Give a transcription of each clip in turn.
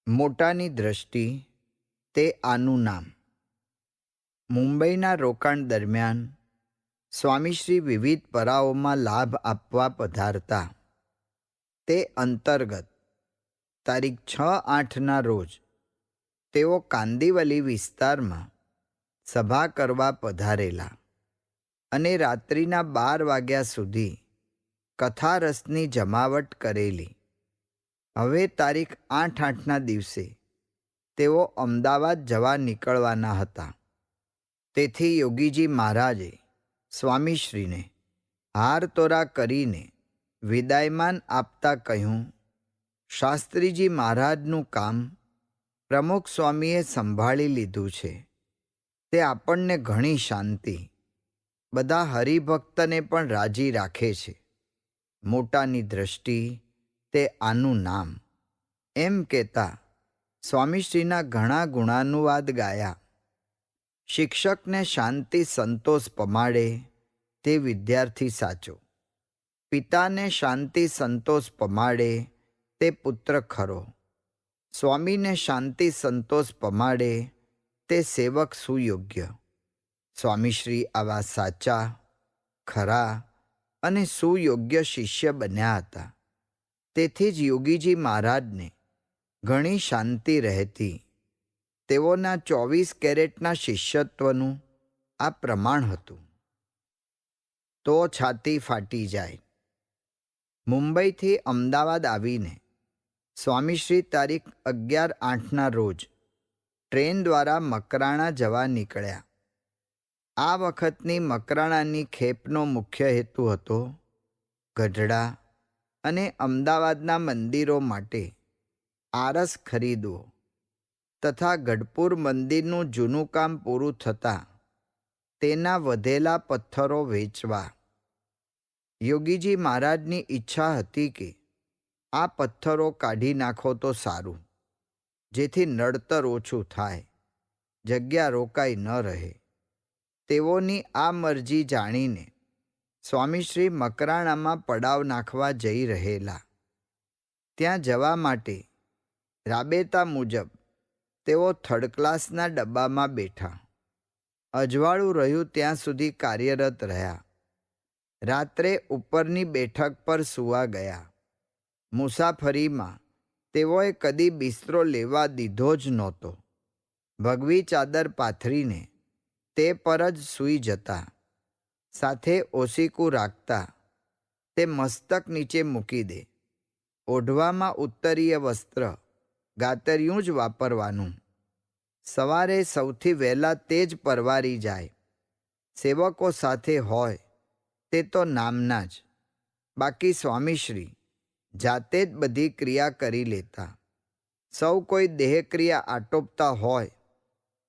મોટાની દ્રષ્ટિ તે આનું નામ. મુંબઈના રોકાણ દરમિયાન સ્વામીશ્રી વિવિધ પરાઓમાં લાભ આપવા પધારતા. તે અંતર્ગત તારીખ 6-8ના રોજ તેઓ કાંદિવલી વિસ્તારમાં સભા કરવા પધારેલા અને રાત્રિના 12 વાગ્યા સુધી કથારસની જમાવટ કરેલી. હવે તારીખ 8-8ના દિવસે તેઓ અમદાવાદ જવા નીકળવાના હતા. તેથી યોગીજી મહારાજે સ્વામીશ્રીને હારતોરા કરીને વિદાયમાન આપતા કહ્યું, શાસ્ત્રીજી મહારાજનું કામ પ્રમુખ સ્વામીએ સંભાળી લીધું છે. તે આપણને ઘણી શાંતિ, બધા હરિભક્તને પણ રાજી રાખે છે. મોટાની દ્રષ્ટિ તે આનું નામ. એમ કહેતા સ્વામીશ્રીના ઘણા ગુણાનુવાદ ગાયા. શિક્ષકને શાંતિ સંતોષ પમાડે તે વિદ્યાર્થી સાચો. પિતાને શાંતિ સંતોષ પમાડે તે પુત્ર ખરો. સ્વામીને શાંતિ સંતોષ પમાડે તે સેવક સુયોગ્ય. સ્વામીશ્રી આવા સાચા, ખરા અને સુયોગ્ય શિષ્ય બન્યા હતા. તેથી જ યોગીજી મહારાજને ઘણી શાંતિ રહેતી. તેઓના 24 કેરેટના શિષ્યત્વનું આ પ્રમાણ હતું. તો છાતી ફાટી જાય. મુંબઈથી અમદાવાદ આવીને સ્વામીશ્રી તારીખ 11-8ના રોજ ટ્રેન દ્વારા મકરાણા જવા નીકળ્યા. આ વખતની મકરાણાની ખેપનો મુખ્ય હેતુ હતો ગઢડા અને અમદાવાદના મંદિરો માટે આરસ ખરીદવો તથા ગઢપુર મંદિરનું જૂનું કામ પૂરું થતાં તેના વધેલા પથ્થરો વેચવા. યોગીજી મહારાજની ઈચ્છા હતી કે આ પથ્થરો કાઢી નાખો તો સારું, જેથી નડતર ઓછું થાય, જગ્યા રોકાઈ ન રહે. તેઓની આ મરજી જાણીને સ્વામીશ્રી મકરાણામાં પડાવ નાખવા જઈ રહેલા. ત્યાં જવા માટે રાબેતા મુજબ તેઓ થર્ડ ક્લાસના ડબ્બામાં બેઠા. અજવાળું રહ્યું ત્યાં સુધી કાર્યરત રહ્યા. રાત્રે ઉપરની બેઠક પર સૂવા ગયા. મુસાફરીમાં તેઓએ કદી બિસ્તરો લેવા દીધો જ નહોતો. ભગવી ચાદર પાથરીને તે પર જ સૂઈ જતા. સાથે ઓશીકું રાખતા. તે મસ્તક નીચે મૂકી દે. ઓઢવામાં ઉત્તરીય વસ્ત્ર ગાતરિયું જ વાપરવાનું. સવારે સૌથી વહેલા તે જ પરવારી જાય. સેવકો સાથે હોય તે તો નામના જ. બાકી સ્વામીશ્રી જાતે જ બધી ક્રિયા કરી લેતા. સૌ કોઈ દેહક્રિયા આટોપતા હોય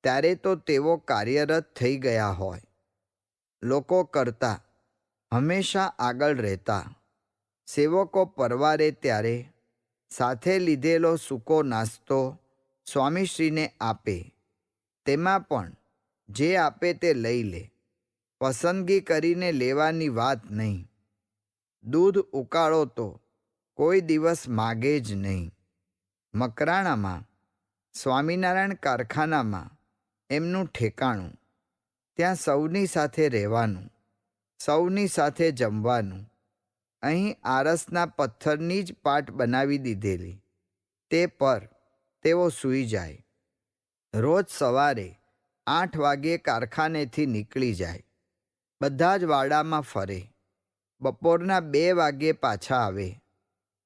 ત્યારે તો તેઓ કાર્યરત થઈ ગયા હોય. લોકો કરતા હંમેશા આગળ રહેતા. સેવકો પરવારે ત્યારે સાથે લીધેલો સૂકો નાસ્તો સ્વામીશ્રીને આપે. તેમાં પણ જે આપે તે લઈ લે. પસંદગી કરીને લેવાની વાત નહીં. દૂધ ઉકાળો તો કોઈ દિવસ માગે જ નહીં. મકરાણામાં સ્વામિનારાયણ કારખાનામાં એમનું ઠેકાણું. ત્યાં સૌની સાથે રહેવાનું, સૌની સાથે જમવાનું. અહીં આરસના પથ્થરની જ પાટ બનાવી દીધેલી. તે પર તેઓ સૂઈ જાય. રોજ સવારે 8 વાગ્યે કારખાનેથી નીકળી જાય. બધા જ વાડામાં ફરે. બપોરના 2 વાગ્યે પાછા આવે.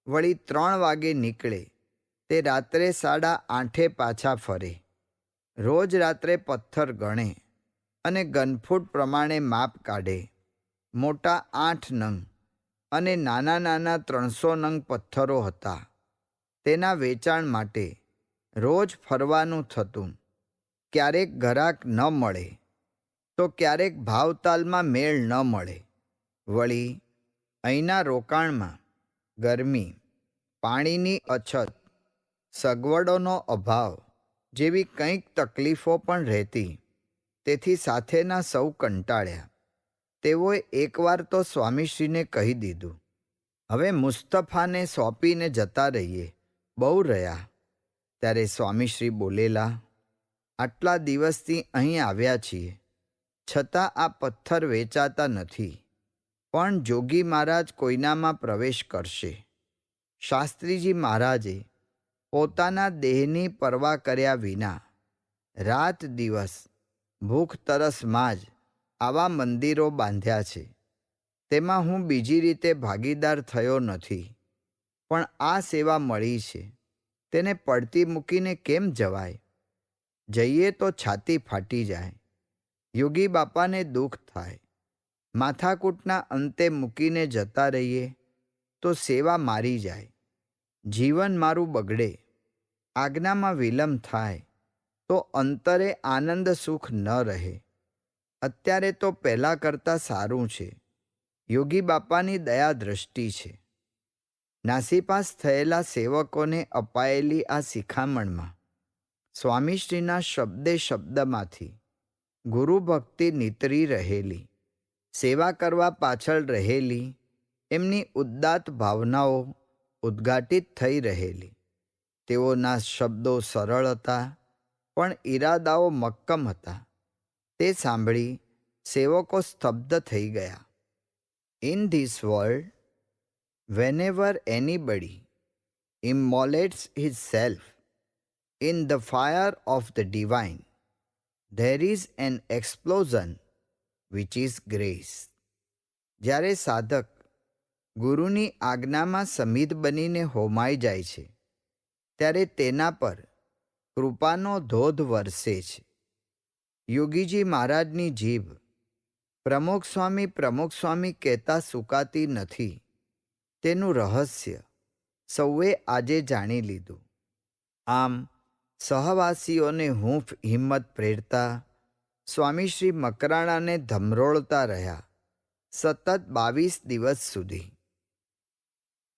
વળી 3 વાગે નીકળે તે રાત્રે 8:30 પાછા ફરે. રોજ રાત્રે પથ્થર ગણે અને ઘનફૂટ પ્રમાણે માપ કાઢે. મોટા 8 નંગ અને નાના નાના 300 નંગ પથ્થરો હતા. તેના વેચાણ માટે રોજ ફરવાનું થતું. ક્યારેક ઘરાક ન મળે તો ક્યારેક ભાવતાલમાં મેળ ન મળે. વળી અહીંના રોકાણમાં ગરમી, પાણીની અછત, સગવડોનો અભાવ જેવી કંઈક તકલીફો પણ રહેતી. તેથી સાથેના સૌ કંટાળ્યા. તેઓએ એકવાર તો સ્વામીશ્રીને કહી દીધું, હવે મુસ્તફાને સોંપીને જતા રહીએ. બહુ રહ્યા. ત્યારે સ્વામીશ્રી બોલેલા, આટલા દિવસથી અહીં આવ્યા છીએ, છતાં આ પથ્થર વેચાતા નથી. પણ જોગી મહારાજ કોઈનામાં પ્રવેશ કરશે. શાસ્ત્રીજી મહારાજે પોતાના દેહની પરવા કર્યા વિના રાત દિવસ ભૂખ તરસમાં જ આવા મંદિરો બાંધ્યા છે. તેમાં હું બીજી રીતે ભાગીદાર થયો નથી, પણ આ સેવા મળી છે, તેને પડતી મૂકીને કેમ જવાય? જઈએ તો છાતી ફાટી જાય, યોગી બાપાને દુઃખ થાય. માથાકૂટના અંતે મૂકીને જતા રહીએ તો સેવા મારી જાય, જીવન મારું બગડે, આજ્ઞામાં વિલંબ થાય તો અંતરે આનંદ સુખ ન રહે. અત્યારે તો પહેલાં કરતાં સારું છે. યોગી બાપાની દયા દ્રષ્ટિ છે. નાસીપાસ થયેલા સેવકોને અપાયેલી આ શિખામણમાં સ્વામીશ્રીના શબ્દે શબ્દમાંથી ગુરુભક્તિ નીતરી રહેલી, સેવા કરવા પાછળ રહેલી એમની ઉદ્દાત ભાવનાઓ ઉદ્ઘાટિત થઈ રહેલી. તેઓના શબ્દો સરળ હતા, પણ ઈરાદાઓ મક્કમ હતા. તે સાંભળી સેવકો સ્તબ્ધ થઈ ગયા. In this world, whenever anybody immolates his self in the fire of the divine, there is an explosion which is grace. જ્યારે સાધક ગુરુની આજ્ઞામાં સમિધ બનીને હોમાઈ જાય છે, ત્યારે તેના પર કૃપાનો ધોધ વરસે છે. યોગીજી મહારાજની જીભ પ્રમુખ સ્વામી કહેતા સુકાતી નથી. તેનું રહસ્ય સૌએ આજે જાણી લીધું. આમ સહવાસીઓને હૂંફ હિંમત પ્રેરતા સ્વામીશ્રી મકરાણાને ધમરોળતા રહ્યા સતત 22 દિવસ સુધી.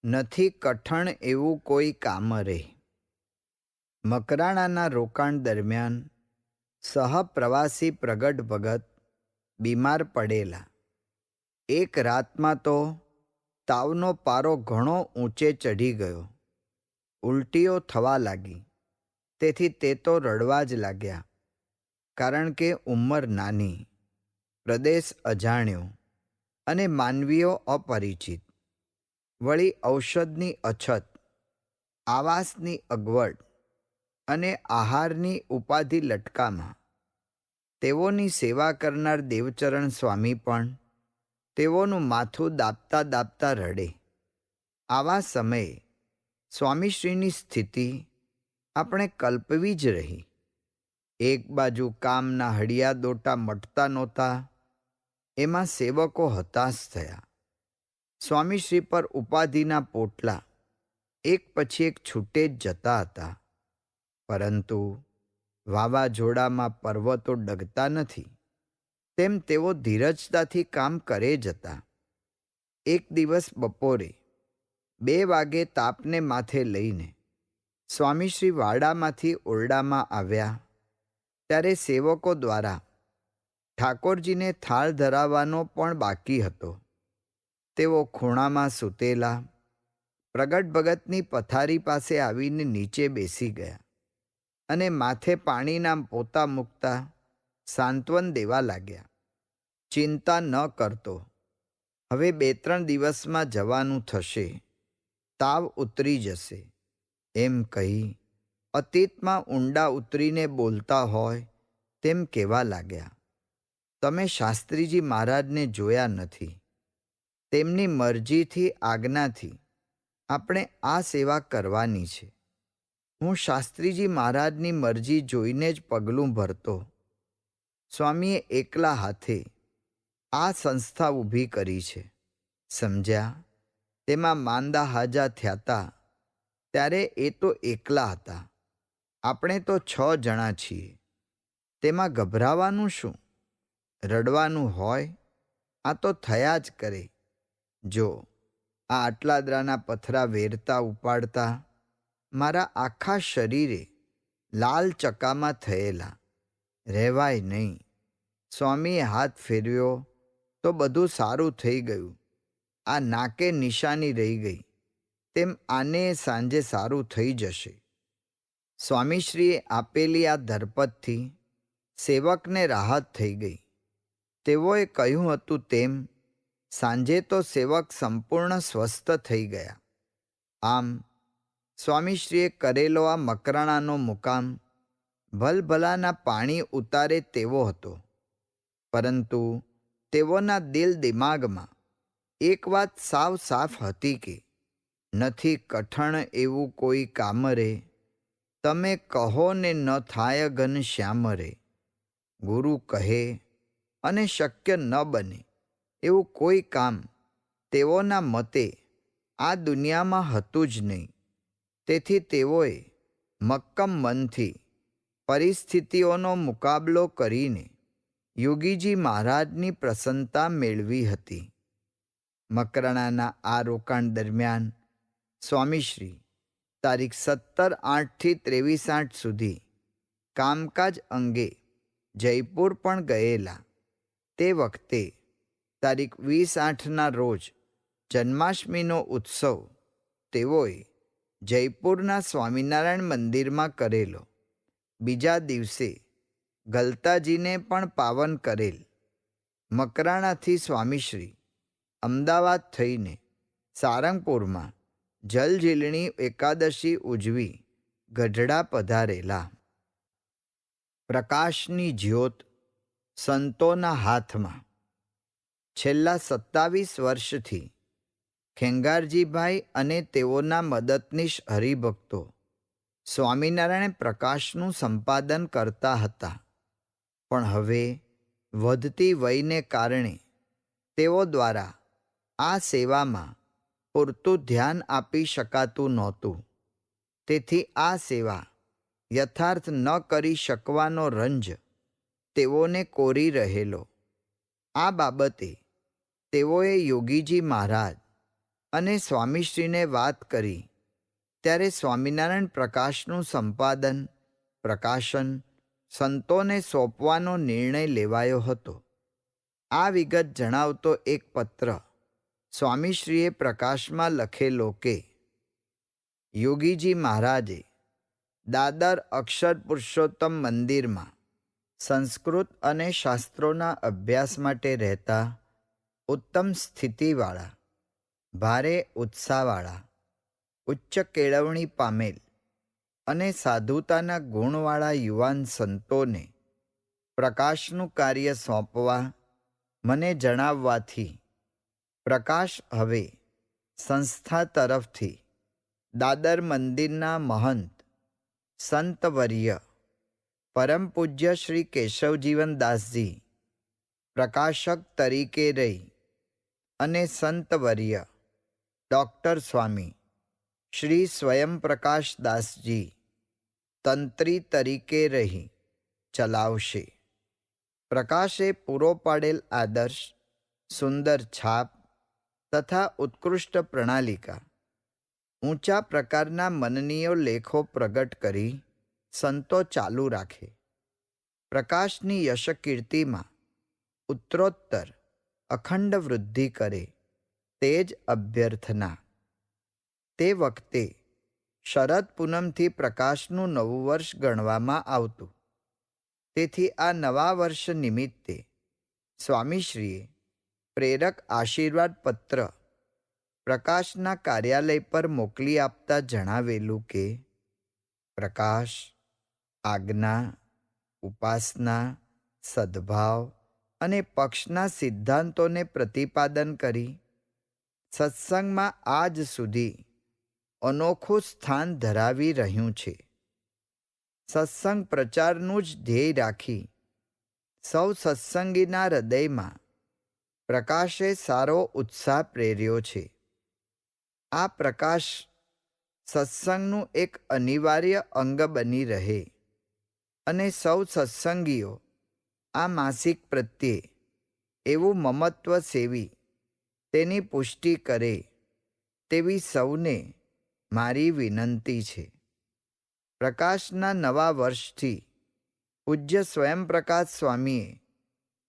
નથી કઠણ એવું કોઈ કામ રે. મકરાણાના રોકાણ દરમિયાન સહપ્રવાસી પ્રગટ ભગત બીમાર પડેલા. એક રાતમાં તો તાવનો પારો ઘણો ઊંચે ચઢી ગયો. ઉલટીઓ થવા લાગી. તેથી તે તો રડવા જ લાગ્યા. કારણ કે ઉંમર નાની, પ્રદેશ અજાણ્યો અને માનવીઓ અપરિચિત, વળી ઔષધની અછત, આવાસની અગવડ અને આહારની ઉપાધિ લટકામાં તેઓની સેવા કરનાર દેવચરણ સ્વામી પણ તેઓનું માથું દાબતા દાબતા રડે. આવા સમયે સ્વામીશ્રીની સ્થિતિ આપણે કલ્પવી જ રહી. એક બાજુ કામના હડિયા દોટા મટતા નહોતા, એમાં સેવકો હતાશ થયા. સ્વામીશ્રી પર ઉપાધિના પોટલા એક પછી એક છૂટે જ જતા હતા. પરંતુ વાવાઝોડામાં પર્વતો ડગતા નથી, તેમ તેઓ ધીરજતાથી કામ કરે જ હતા. એક દિવસ બપોરે 2 વાગે તાપને માથે લઈને સ્વામીશ્રી વાડામાંથી ઓરડામાં આવ્યા, ત્યારે સેવકો દ્વારા ઠાકોરજીને થાળ ધરાવવાનો પણ બાકી હતો. તેઓ ખૂણામાં સૂતેલા પ્રગટ ભગતની પથારી પાસે આવીને નીચે બેસી ગયા અને માથે પાણીના પોતા મૂકતા સાંત્વન દેવા લાગ્યા. ચિંતા ન કરતો, હવે 2-3 દિવસમાં જવાનું થશે, તાવ ઉતરી જશે, એમ કહી અતીતમાં ઊંડા ઉતરીને બોલતા હોય તેમ કહેવા લાગ્યા. તમે શાસ્ત્રીજી મહારાજને જોયા નથી. તેમની મરજીથી, આજ્ઞાથી આપણે આ સેવા કરવાની છે. હું શાસ્ત્રીજી મહારાજની મરજી જોઈને જ પગલું ભરતો. સ્વામીએ એકલા હાથે આ સંસ્થા ઊભી કરી છે. સમજ્યા? તેમાં માંદા હાજા થયાતા ત્યારે એ તો એકલા હતા. આપણે તો 6 જણા છીએ. તેમાં ગભરાવાનું શું? રડવાનું હોય આ તો થયા જ કરે. જો આ આટલાદરાના પથરા વેરતા ઉપાડતા મારા આખા શરીરે લાલ ચકામાં થયેલા. રહેવાય નહીં. સ્વામીએ હાથ ફેરવ્યો તો બધું સારું થઈ ગયું. આ નાકે નિશાની રહી ગઈ, તેમ આને સાંજે સારું થઈ જશે. સ્વામીશ્રીએ આપેલી આ ધરપતથી સેવકને રાહત થઈ ગઈ. તેઓએ કહ્યું હતું તેમ સાંજે તો સેવક સંપૂર્ણ સ્વસ્થ થઈ ગયા. આમ સ્વામીશ્રીએ કરેલો આ મકરાણાનો મુકામ ભલભલાના પાણી ઉતારે તેવો હતો. પરંતુ તેઓના દિલ દિમાગમાં એક વાત સાવ સાફ હતી કે નથી કઠણ એવું કોઈ કામ રે, તમે કહો ને ન થાય ઘન શ્યામ રે. ગુરુ કહે અને શક્ય ન બને એવું કોઈ કામ તેઓના મતે આ દુનિયામાં હતું જ નહીં. તેથી તેઓએ મક્કમ મનથી પરિસ્થિતિઓનો મુકાબલો કરીને યોગીજી મહારાજની પ્રસન્નતા મેળવી હતી. મકરાણાના આ રોકાણ દરમિયાન સ્વામીશ્રી તારીખ 17/8થી 23/8 સુધી કામકાજ અંગે જયપુર પણ ગયેલા. તે વખતે તારીખ 20/8ના રોજ જન્માષ્ટમીનો ઉત્સવ તેઓએ જયપુરના સ્વામિનારાયણ મંદિરમાં કરેલો. બીજા દિવસે ગલતાજીને પણ પાવન કરેલ. મકરાણાથી સ્વામીશ્રી અમદાવાદ થઈને સારંગપુરમાં જલઝીલણી એકાદશી ઉજવી ગઢડા પધારેલા. પ્રકાશની જ્યોત સંતોના હાથમાં. છેલ્લા 27 વર્ષથી ખેંગારજીભાઈ અને તેઓના મદદનીશ હરિભક્તો સ્વામિનારાયણ પ્રકાશનું સંપાદન કરતા હતા. પણ હવે વધતી વયને કારણે તેઓ દ્વારા આ સેવામાં પૂરતું ધ્યાન આપી શકાતું નહોતું. તેથી આ સેવા યથાર્થ ન કરી શકવાનો રંજ તેઓને કોરી રહેલો. આ બાબતે તેઓએ યોગીજી મહારાજ અને સ્વામીશ્રીને વાત કરી ત્યારે સ્વામિનારાયણ પ્રકાશનું સંપાદન પ્રકાશન સંતોને સોંપવાનો નિર્ણય લેવાયો હતો. આ વિગત જણાવતો એક પત્ર સ્વામીશ્રીએ પ્રકાશમાં લખેલો કે યોગીજી મહારાજે દાદર અક્ષર પુરુષોત્તમ મંદિરમાં સંસ્કૃત અને શાસ્ત્રોના અભ્યાસ માટે રહેતા ઉત્તમ સ્થિતિવાળા, ભારે ઉત્સાહવાળા, ઉચ્ચ કેળવણી પામેલ અને સાધુતાના ગુણવાળા યુવાન સંતોને પ્રકાશનું કાર્ય સોંપવા મને જણાવવાથી પ્રકાશ હવે સંસ્થા તરફથી દાદર મંદિરના મહંત સંતવર્ય પરમ પૂજ્ય શ્રી કેશવજીવનદાસજી પ્રકાશક તરીકે રહી અને સંતવર્ય ડૉક્ટર સ્વામી શ્રી સ્વયંપ્રકાશ દાસજી તંત્રી તરીકે રહી ચલાવશે. પ્રકાશે પૂરો પાડેલ આદર્શ, સુંદર છાપ તથા ઉત્કૃષ્ટ પ્રણાલિકા, ઊંચા પ્રકારના મનનીય લેખો પ્રગટ કરી સંતો ચાલુ રાખે. પ્રકાશની યશકીર્તિમાં ઉત્તરોત્તર અખંડ વૃદ્ધિ કરે તે જ અભ્યર્થના. તે વખતે શરદ પૂનમથી પ્રકાશનું નવું વર્ષ ગણવામાં આવતું. તેથી આ નવા વર્ષ નિમિત્તે સ્વામીશ્રીએ પ્રેરક આશીર્વાદ પત્ર પ્રકાશના કાર્યાલય પર મોકલી આપતા જણાવેલું કે પ્રકાશ આજ્ઞા, ઉપાસના, સદ્ભાવ અને પક્ષના સિદ્ધાંતોને પ્રતિપાદન કરી સત્સંગમાં આજ સુધી અનોખું સ્થાન ધરાવી રહ્યું છે. સત્સંગ પ્રચારનું જ ધ્યેય રાખી સૌ સત્સંગીના હૃદયમાં પ્રકાશે સારો ઉત્સાહ પ્રેર્યો છે. આ પ્રકાશ સત્સંગનું એક અનિવાર્ય અંગ બની રહે અને સૌ સત્સંગીઓ આ માસિક પ્રત્યે એવું મમત્વ સેવી તેની પુષ્ટિ કરે તેવી સૌને મારી વિનંતી છે. પ્રકાશના નવા વર્ષથી પૂજ્ય સ્વયંપ્રકાશ સ્વામીએ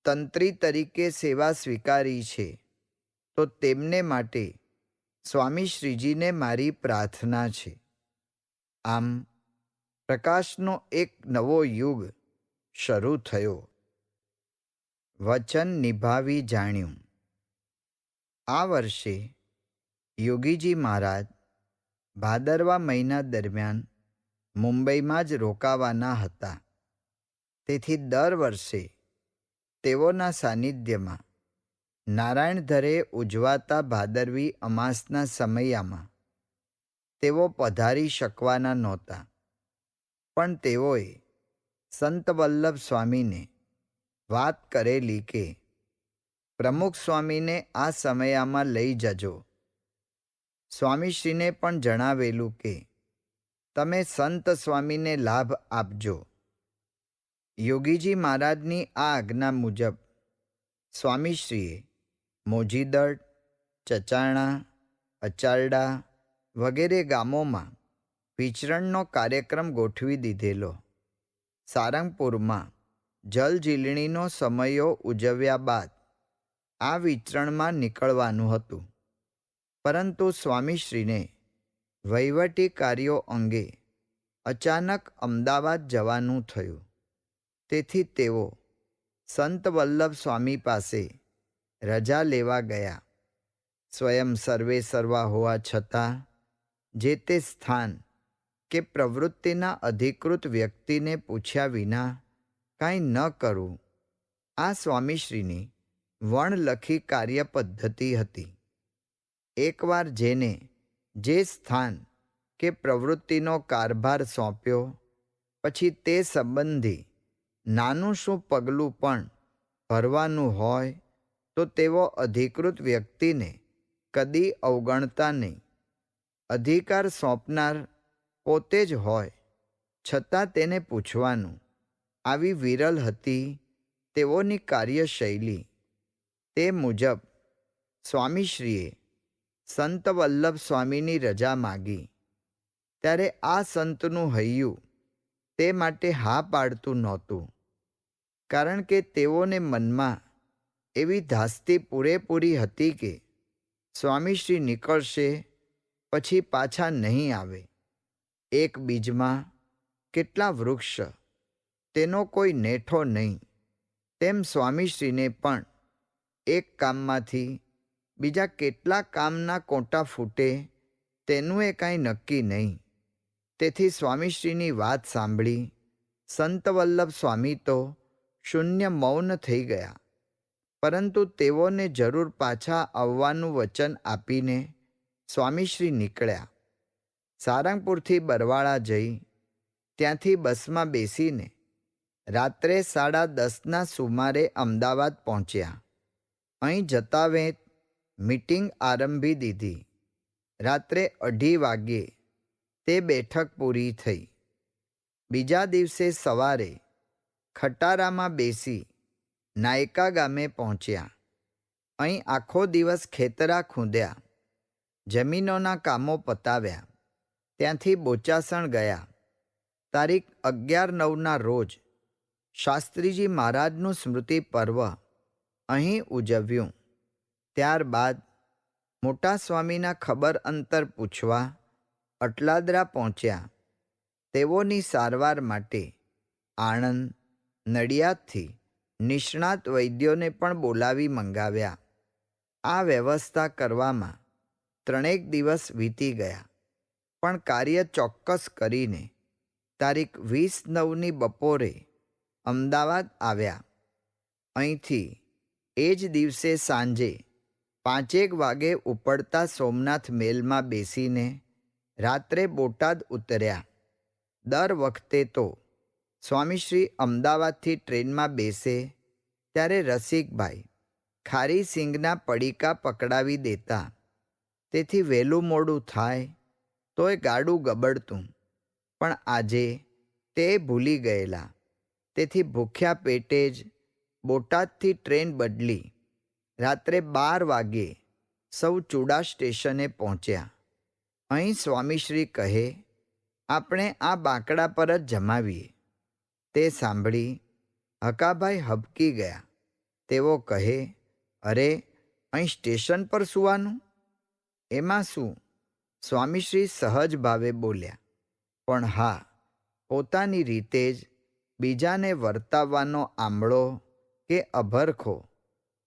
તંત્રી તરીકે સેવા સ્વીકારી છે તો તેમને માટે સ્વામી શ્રીજીને મારી પ્રાર્થના છે. આમ પ્રકાશનો એક નવો યુગ શરૂ થયો. વચન નિભાવી જાણ્યું. આ વર્ષે યોગીજી મહારાજ ભાદરવા મહિના દરમિયાન મુંબઈમાં જ રોકાવાના હતા. તેથી દર વર્ષે તેઓના સાનિધ્યમાં નારાયણધરે ઉજવાતા ભાદરવી અમાસના સમયમાં તેઓ પધારી શકવાના નહોતા. પણ તેઓએ સંત વલ્લભ સ્વામીને વાત કરેલી કે પ્રમુખ સ્વામીને આ સમયમાં લઈ જજો. સ્વામીશ્રીને પણ જણાવેલું કે તમે સંત સ્વામીને લાભ આપજો. યોગીજી મહારાજની આ આજ્ઞા મુજબ સ્વામીશ્રીએ મોજીદડ, ચચાણા, અચારડા વગેરે ગામોમાં વિચરણનો કાર્યક્રમ ગોઠવી દીધેલો. સારંગપુરમાં જલઝીલણીનો સમયો ઉજવ્યા બાદ આ વિચરણમાં નીકળવાનું હતું. પરંતુ સ્વામીશ્રીને વહીવટી કાર્યો અંગે અચાનક અમદાવાદ જવાનું થયું. તેથી તેઓ સંત વલ્લભ સ્વામી પાસે રજા લેવા ગયા. સ્વયં સર્વે સર્વા હોવા છતાં જે તે સ્થાન કે પ્રવૃત્તિના અધિકૃત વ્યક્તિને પૂછ્યા વિના કાંઈ ન કરવું, આ સ્વામીશ્રીની વણલખી કાર્યપદ્ધતિ હતી. એકવાર જેને જે સ્થાન કે પ્રવૃત્તિનો કારભાર સોંપ્યો, પછી તે સંબંધી નાનું શું પગલું પણ ભરવાનું હોય તો તેઓ અધિકૃત વ્યક્તિને કદી અવગણતા નહીં. અધિકાર સોંપનાર પોતે જ હોય છતાં તેને પૂછવાનું, આવી વિરલ હતી તેઓની કાર્યશૈલી. તે મુજબ સ્વામીશ્રીએ સંત વલ્લભ સ્વામીની રજા માગી. ત્યારે આ સંતનું હૈયું તે માટે હા પાડતું નહોતું. કારણ કે તેઓને મનમાં એવી ધાસ્તી પૂરેપૂરી હતી કે સ્વામીશ્રી નીકળશે પછી પાછા નહીં આવે. એક બીજમાં કેટલા વૃક્ષ, તેનો કોઈ નેઠો નહીં. તેમ સ્વામીશ્રીને પણ એક કામમાંથી બીજા કેટલા કામના કોંટા ફૂટે તેનું એ કાંઈ નક્કી નહીં. તેથી સ્વામીશ્રીની વાત સાંભળી સંત વલ્લભ સ્વામી તો શૂન્ય મૌન થઈ ગયા. પરંતુ તેઓને જરૂર પાછા આવવાનું વચન આપીને સ્વામીશ્રી નીકળ્યા. સારંગપુરથી બરવાળા જઈ ત્યાંથી બસમાં બેસીને રાત્રે 10:30ના સુમારે અમદાવાદ પહોંચ્યા. અહીં જતા વેંત મીટિંગ આરંભી દીધી. રાત્રે 2:30 વાગ્યે તે બેઠક પૂરી થઈ. બીજા દિવસે સવારે ખટારામાં બેસી નાયકા ગામે પહોંચ્યા. અહીં આખો દિવસ ખેતરા ખૂંદ્યા, જમીનોના કામો પતાવ્યા. ત્યાંથી બોચાસણ ગયા. તારીખ 11/9ના રોજ શાસ્ત્રીજી મહારાજનું સ્મૃતિ પર્વ અહીં ઉજવ્યું. ત્યારબાદ મોટા સ્વામીના ખબર અંતર પૂછવા અટલાદરા પહોંચ્યા. તેઓની સારવાર માટે આણંદ, નડિયાદથી નિષ્ણાત વૈદ્યોને પણ બોલાવી મંગાવ્યા. આ વ્યવસ્થા કરવામાં 3 દિવસ વીતી ગયા. પણ કાર્ય ચોક્કસ કરીને તારીખ 20/9ની બપોરે અમદાવાદ આવ્યા. અહીંથી એ જ દિવસે સાંજે 5 વાગે ઉપડતા સોમનાથ મેલમાં બેસીને રાત્રે બોટાદ ઉતર્યા. દર વખતે તો સ્વામીશ્રી અમદાવાદથી ટ્રેનમાં બેસે ત્યારે રસિકભાઈ ખારી સિંગના પડીકા પકડાવી દેતા. તેથી વહેલું મોડું થાય તોય ગાડું ગબડતું. પણ આજે તે ભૂલી ગયેલા. તેથી ભૂખ્યા પેટે જ બોટાદથી ટ્રેન બદલી રાત્રે 12 વાગ્યે સૌ ચૂડા સ્ટેશને પહોંચ્યા. અહીં સ્વામીશ્રી કહે, આપણે આ બાંકડા પર જ જમાવીએ. તે સાંભળી હકાભાઈ હબકી ગયા. તેઓ કહે, અરે, અહીં સ્ટેશન પર સૂવાનું? એમાં શું? સ્વામીશ્રી સહજ ભાવે બોલ્યા, પણ હા, પોતાની રીતે જ બીજાને વર્તાવવાનો આંબળો કે અભરખો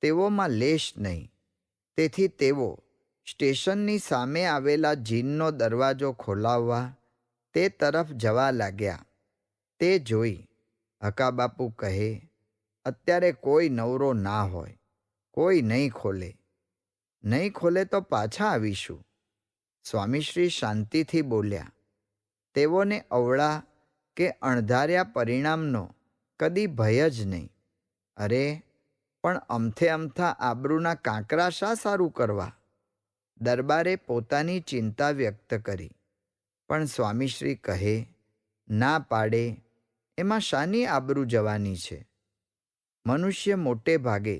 તેઓમાં લેશ નહીં. તેથી તેઓ સ્ટેશનની સામે આવેલા જીનનો દરવાજો ખોલાવવા તે તરફ જવા લાગ્યા. તે જોઈ હકાબાપુ કહે, અત્યારે કોઈ નવરો ના હોય, કોઈ નહીં ખોલે. નહીં ખોલે તો પાછા આવીશું. સ્વામીશ્રી શાંતિથી બોલ્યા. તેઓને અવળા કે અણધાર્યા પરિણામનો કદી ભય જ નહીં. અરે પણ અમથે અમથા આબરૂના કાંકરા શા સારું કરવા? દરબારે પોતાની ચિંતા વ્યક્ત કરી. પણ સ્વામીશ્રી કહે, ના પાડે એમાં શાની આબરૂ જવાની છે? મનુષ્ય મોટે ભાગે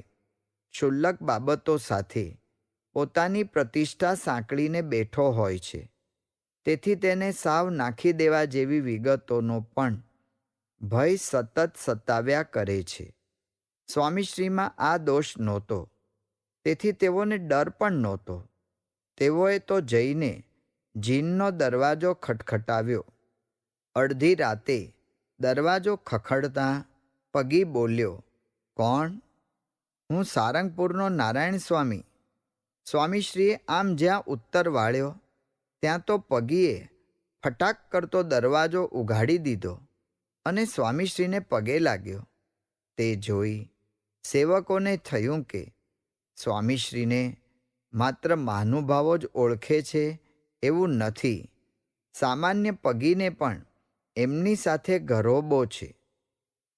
ક્ષુલ્લક બાબતો સાથે પોતાની પ્રતિષ્ઠા સાંકળીને બેઠો હોય છે. તેથી તેને સાવ નાખી દેવા જેવી વિગતોનો પણ ભય સતત સતાવ્યા કરે છે. સ્વામીશ્રીમાં આ દોષ નહોતો, તેથી તેઓને ડર પણ નહોતો. તેઓએ તો જઈને જીનનો દરવાજો ખટખટાવ્યો. અડધી રાતે દરવાજો ખખડતાં પગી બોલ્યો, કોણ? હું સારંગપુરનો નારાયણ સ્વામી. સ્વામીશ્રીએ આમ જ્યાં ઉત્તર વાળ્યો ત્યાં તો પગીએ ફટાક કરતો દરવાજો ઉઘાડી દીધો અને સ્વામીશ્રીને પગે લાગ્યો. તે જોઈ સેવકોને થયું કે સ્વામીશ્રીને માત્ર મહાનુભાવો જ ઓળખે છે એવું નથી. સામાન્ય પગીને પણ એમની સાથે ઘરોબો છે.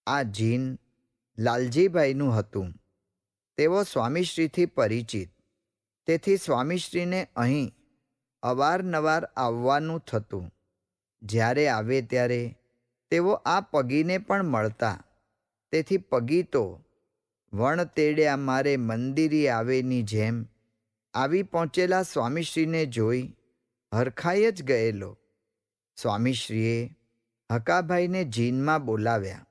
આ જીન લાલજીભાઈનું હતું. તેઓ સ્વામીશ્રીથી પરિચિત. તેથી સ્વામીશ્રીને અહીં અવારનવાર આવવાનું થતું. જ્યારે આવે ત્યારે તેઓ આ પગીને પણ મળતા. તેથી પગી તો વણતેડ્યા મારે મંદિરી આવેની જેમ આવી પહોંચેલા સ્વામીશ્રીને જોઈ હરખાઈ જ ગયેલો. સ્વામીશ્રીએ હકાભાઈને જીનમાં બોલાવ્યા.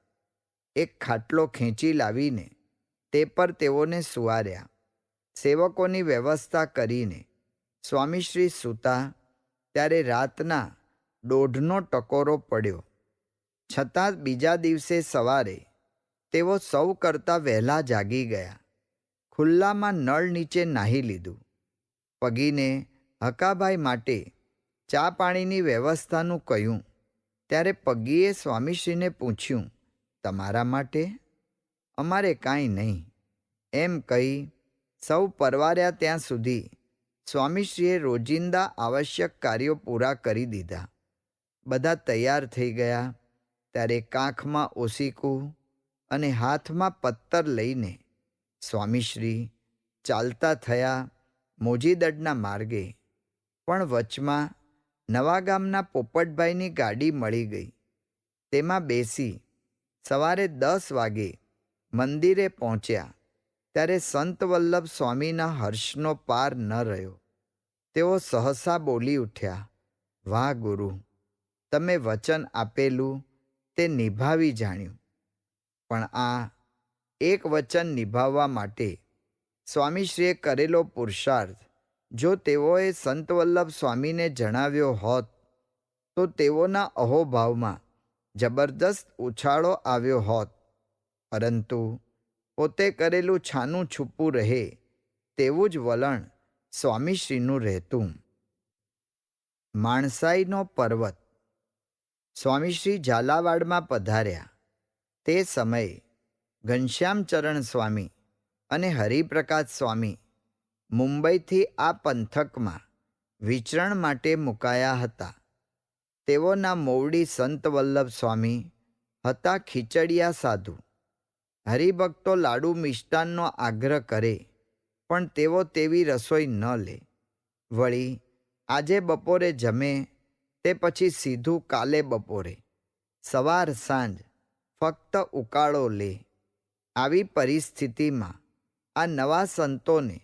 એક ખાટલો ખેંચી લાવીને તે પર તેઓને સુવાર્યા. સેવકોની વ્યવસ્થા કરીને સ્વામીશ્રી સૂતા ત્યારે રાતના 1:30નો ટકોરો પડ્યો. છતાં બીજા દિવસે સવારે તેઓ સૌ કરતાં વહેલા જાગી ગયા. ખુલ્લામાં નળ નીચે નાહી લીધું. પગીને હકાભાઈ માટે ચા પાણીની વ્યવસ્થાનું કહ્યું ત્યારે પગીએ સ્વામીશ્રીને પૂછ્યું, તમારા માટે? અમારે કાંઈ નહીં, એમ કહી સૌ પરવાર્યા ત્યાં સુધી સ્વામીશ્રીએ રોજિંદા આવશ્યક કાર્યો પૂરા કરી દીધા. બધા તૈયાર થઈ ગયા ત્યારે કાંખમાં ઓસીકું અને હાથમાં પત્તર લઈને સ્વામીશ્રી ચાલતા થયા મોજીદડના માર્ગે. પણ વચમાં નવાગામના પોપટભાઈની ગાડી મળી ગઈ. તેમાં બેસી સવારે 10 વાગે મંદિરે પહોંચ્યા ત્યારે સંત વલ્લભ સ્વામીના હર્ષનો પાર ન રહ્યો. તેઓ સહસા બોલી ઉઠ્યા, વાહ ગુરુ, તમે વચન આપેલું તે નિભાવી જાણ્યું. પણ આ એક વચન નિભાવવા માટે સ્વામીશ્રીએ કરેલો પુરુષાર્થ જો તેઓએ સંત વલ્લભ સ્વામીને જણાવ્યો હોત તો તેઓના અહોભાવમાં જબરદસ્ત ઉછાળો આવ્યો હોત. પરંતુ પોતે કરેલું છાનું છૂપું રહે તેવું જ વલણ સ્વામીશ્રીનું રહેતું. માણસાઈનો પર્વત. સ્વામીશ્રી ઝાલાવાડમાં પધાર્યા તે સમયે ઘનશ્યામચરણ સ્વામી અને હરિપ્રકાશ સ્વામી મુંબઈથી આ પંથકમાં વિચરણ માટે મુકાયા હતા. તેઓના મોવડી સંત વલ્લભ સ્વામી હતા ખીચડિયા સાધુ. હરિભક્તો લાડુ મિષ્ટાનનો આગ્રહ કરે પણ તેઓ તેવી રસોઈ ન લે. વળી આજે બપોરે જમે તે પછી સીધું કાલે બપોરે, સવાર સાંજ ફક્ત ઉકાળો લે. આવી પરિસ્થિતિમાં આ નવા સંતોને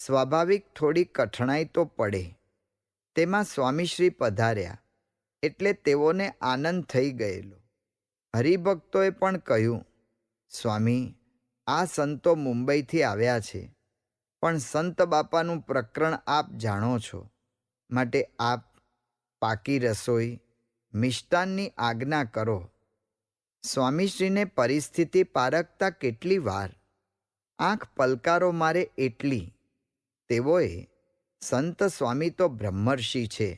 સ્વાભાવિક થોડી કઠણાઈ તો પડે. તેમાં સ્વામીશ્રી પધાર્યા એટલે તેઓને આનંદ થઈ ગયેલો. હરિભક્તોએ પણ કહ્યું, સ્વામી, આ સંતો મુંબઈથી આવ્યા છે, પણ સંત બાપાનું પ્રકરણ આપ જાણો છો, માટે આપ પાકી રસોઈ, મિષ્ટાનની આજ્ઞા કરો. સ્વામીશ્રીને પરિસ્થિતિ પારખતા કેટલી વાર, આંખ પલકારો મારે એટલી. તેઓએ સંત સ્વામી તો બ્રહ્મર્ષિ છે,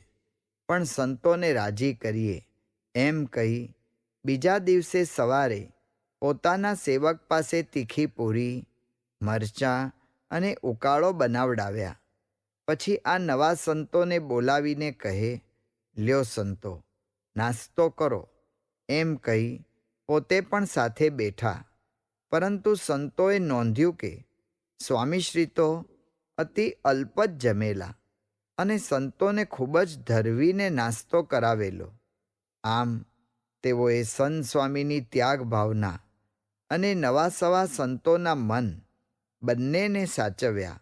પણ સંતોને રાજી કરીએ એમ કહી બીજા દિવસે સવારે પોતાના સેવક પાસે તીખી પૂરી, મરચાં અને ઉકાળો બનાવડાવ્યા. પછી આ નવા સંતોને બોલાવીને કહે, લ્યો સંતો, નાસ્તો કરો એમ કહી પોતે પણ સાથે બેઠા. પરંતુ સંતોએ નોંધ્યું કે સ્વામીશ્રી તો અતિ અલ્પ જ જમેલા અને સંતોને ખૂબ જ ધરવીને નાસ્તો કરાવેલો. આમ તેઓએ સંત સ્વામીની ત્યાગ ભાવના અને નવા સવા સંતોના મન બંનેને સાચવ્યા.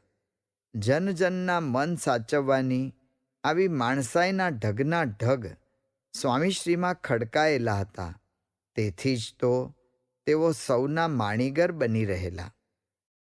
જનજનના મન સાચવવાની આવી માણસાઈના ઢગના ઢગ સ્વામીશ્રીમાં ખડકાયેલા હતા. તેથી જ તો તેઓ સૌના માણીગર બની રહેલા.